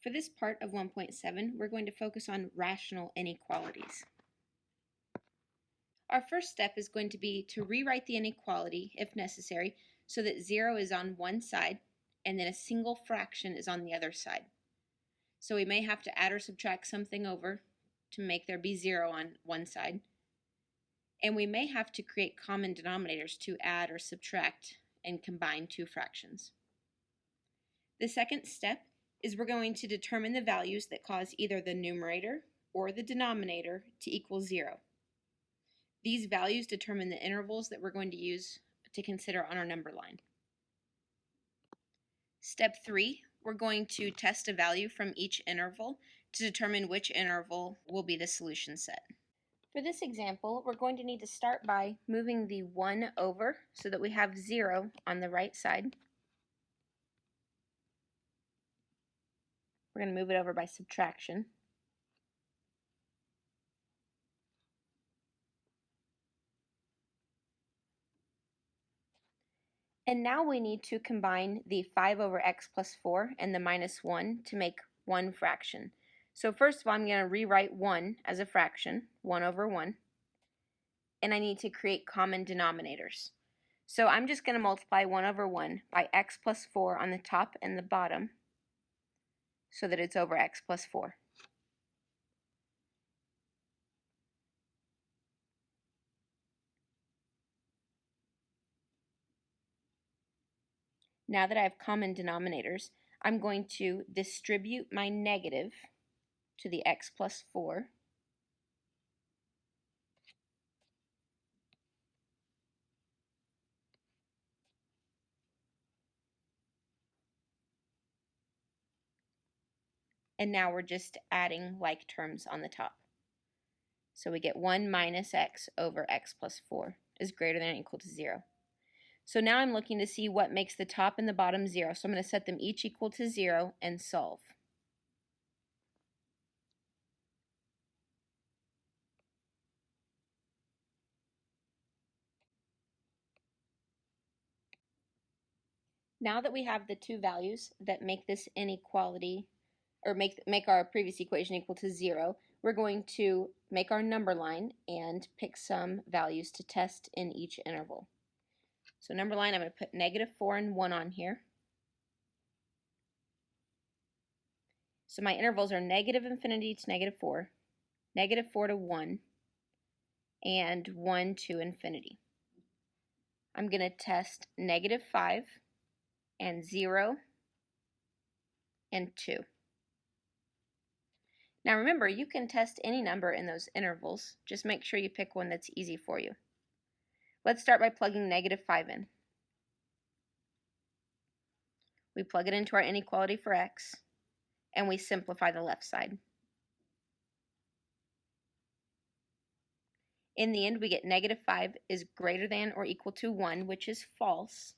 For this part of 1.7, we're going to focus on rational inequalities. Our first step is going to be to rewrite the inequality, if necessary, so that 0 is on one side and then a single fraction is on the other side. So we may have to add or subtract something over to make there be 0 on one side. And we may have to create common denominators to add or subtract and combine two fractions. The second step is we're going to determine the values that cause either the numerator or the denominator to equal 0. These values determine the intervals that we're going to use to consider on our number line. Step 3, we're going to test a value from each interval to determine which interval will be the solution set. For this example, we're going to need to start by moving the 1 over so that we have 0 on the right side. We're going to move it over by subtraction. And now we need to combine the 5 over x plus 4 and the minus 1 to make one fraction. So first of all, I'm going to rewrite 1 as a fraction, 1 over 1. And I need to create common denominators. So I'm just going to multiply 1 over 1 by x plus 4 on the top and the bottom so that it's over x plus 4. Now that I have common denominators, I'm going to distribute my negative to the x plus 4. And now we're just adding like terms on the top. So we get 1 minus x over x plus 4 is greater than or equal to 0. So now I'm looking to see what makes the top and the bottom 0. So I'm going to set them each equal to 0 and solve. Now that we have the two values that make this inequality, or make our previous equation equal to 0, we're going to make our number line and pick some values to test in each interval. So number line, I'm going to put negative 4 and 1 on here. So my intervals are negative infinity to negative 4, negative 4 to 1, and 1 to infinity. I'm going to test negative 5 and 0 and 2. Now remember, you can test any number in those intervals. Just make sure you pick one that's easy for you. Let's start by plugging negative 5 in. We plug it into our inequality for x, and we simplify the left side. In the end, we get negative 5 is greater than or equal to 1, which is false.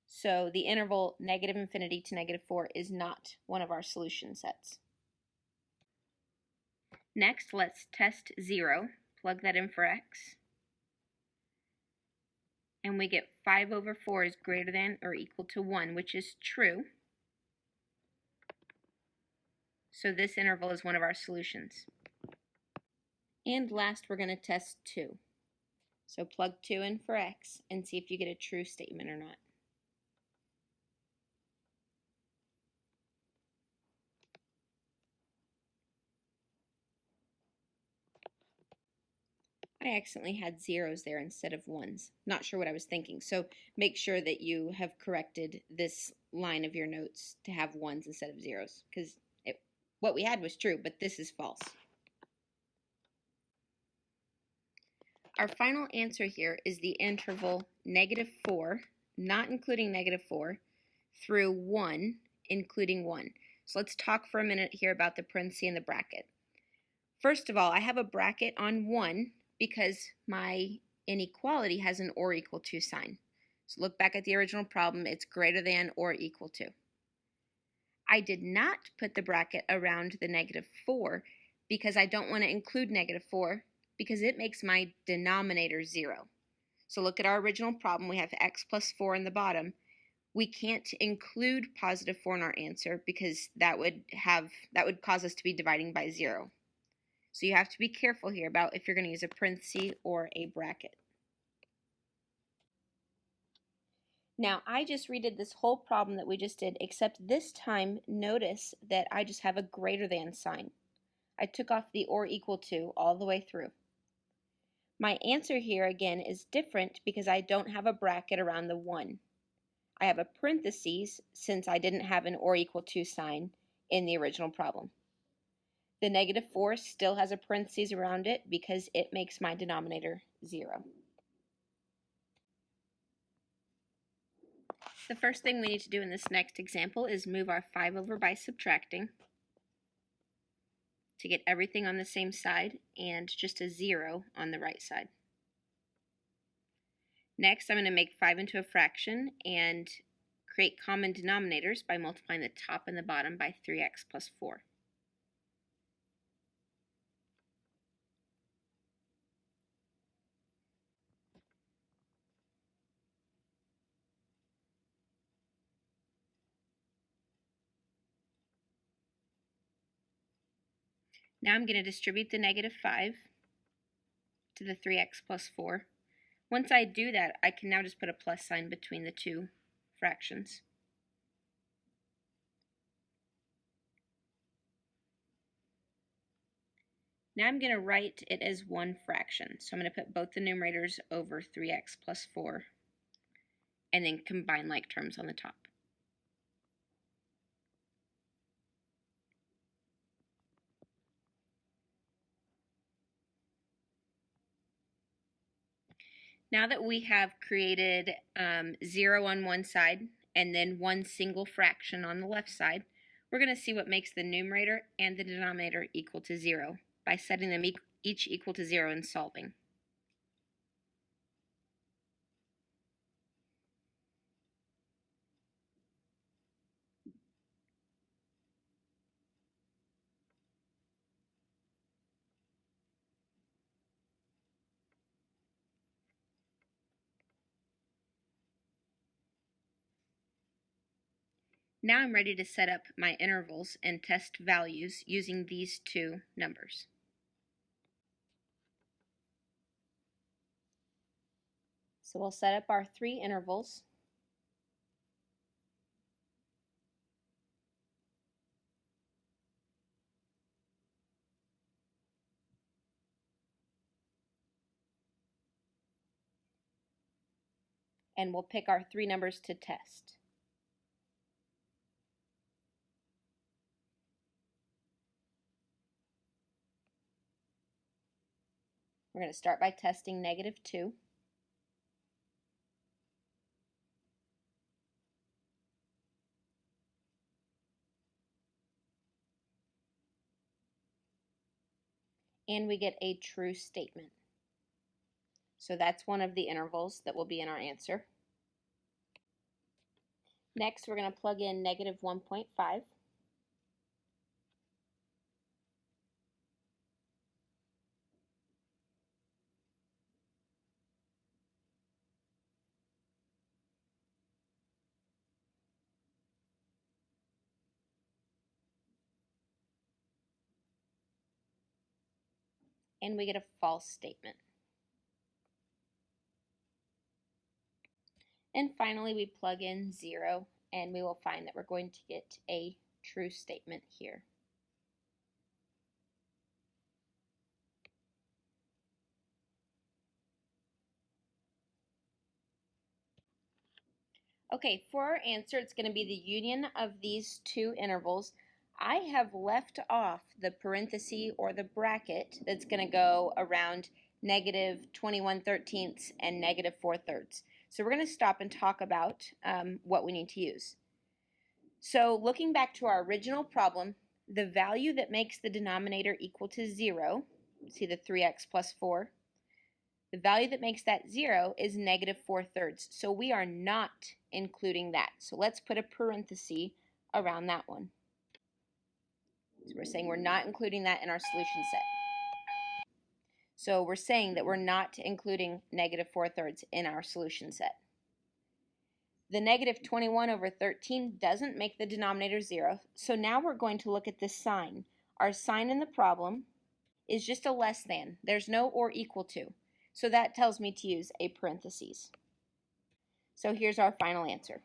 So the interval negative infinity to negative 4 is not one of our solution sets. Next, let's test 0. Plug that in for x. And we get 5 over 4 is greater than or equal to 1, which is true. So this interval is one of our solutions. And last, we're going to test 2. So plug 2 in for x and see if you get a true statement or not. I accidentally had zeros there instead of ones. Not sure what I was thinking. So make sure that you have corrected this line of your notes to have ones instead of zeros, because what we had was true, but this is false. Our final answer here is the interval negative 4, not including negative 4, through 1, including 1. So let's talk for a minute here about the parenthesis and the bracket. First of all, I have a bracket on 1 because my inequality has an or equal to sign. So look back at the original problem, it's greater than or equal to. I did not put the bracket around the negative 4 because I don't want to include negative 4 because it makes my denominator 0. So look at our original problem, we have x plus 4 in the bottom. We can't include positive 4 in our answer because that would cause us to be dividing by 0. So you have to be careful here about if you're going to use a parenthesis or a bracket. Now, I just redid this whole problem that we just did, except this time, notice that I just have a greater than sign. I took off the or equal to all the way through. My answer here, again, is different because I don't have a bracket around the 1. I have a parentheses since I didn't have an or equal to sign in the original problem. The negative 4 still has a parentheses around it because it makes my denominator 0. The first thing we need to do in this next example is move our 5 over by subtracting to get everything on the same side and just a 0 on the right side. Next, I'm going to make 5 into a fraction and create common denominators by multiplying the top and the bottom by 3x plus 4. Now I'm going to distribute the negative 5 to the 3x plus 4. Once I do that, I can now just put a plus sign between the two fractions. Now I'm going to write it as one fraction. So I'm going to put both the numerators over 3x plus 4 and then combine like terms on the top. Now that we have created 0 on one side and then one single fraction on the left side, we're going to see what makes the numerator and the denominator equal to 0 by setting them each equal to 0 and solving. Now I'm ready to set up my intervals and test values using these two numbers. So we'll set up our 3 intervals. And we'll pick our 3 numbers to test. We're going to start by testing negative 2. And we get a true statement. So that's one of the intervals that will be in our answer. Next, we're going to plug in negative 1.5. And we get a false statement. And finally, we plug in 0, and we will find that we're going to get a true statement here. Okay, for our answer, it's going to be the union of these two intervals. I have left off the parenthesis or the bracket that's going to go around negative 21/13 and negative 4/3. So we're going to stop and talk about what we need to use. So looking back to our original problem, the value that makes the denominator equal to 0, see the 3x plus 4, the value that makes that 0 is negative 4/3. So we are not including that. So let's put a parenthesis around that one. So we're saying we're not including that in our solution set. So we're saying that we're not including negative 4/3 in our solution set. The negative 21 over 13 doesn't make the denominator 0, so now we're going to look at this sign. Our sign in the problem is just a less than. There's no or equal to, so that tells me to use a parentheses. So here's our final answer.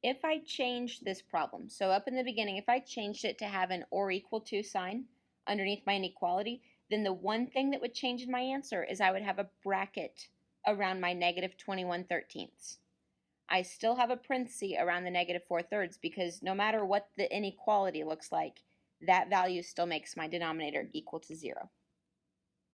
If I changed this problem, so up in the beginning, if I changed it to have an or equal to sign underneath my inequality, then the one thing that would change in my answer is I would have a bracket around my negative 21/13. I still have a parenthesis around the negative 4/3 because no matter what the inequality looks like, that value still makes my denominator equal to 0.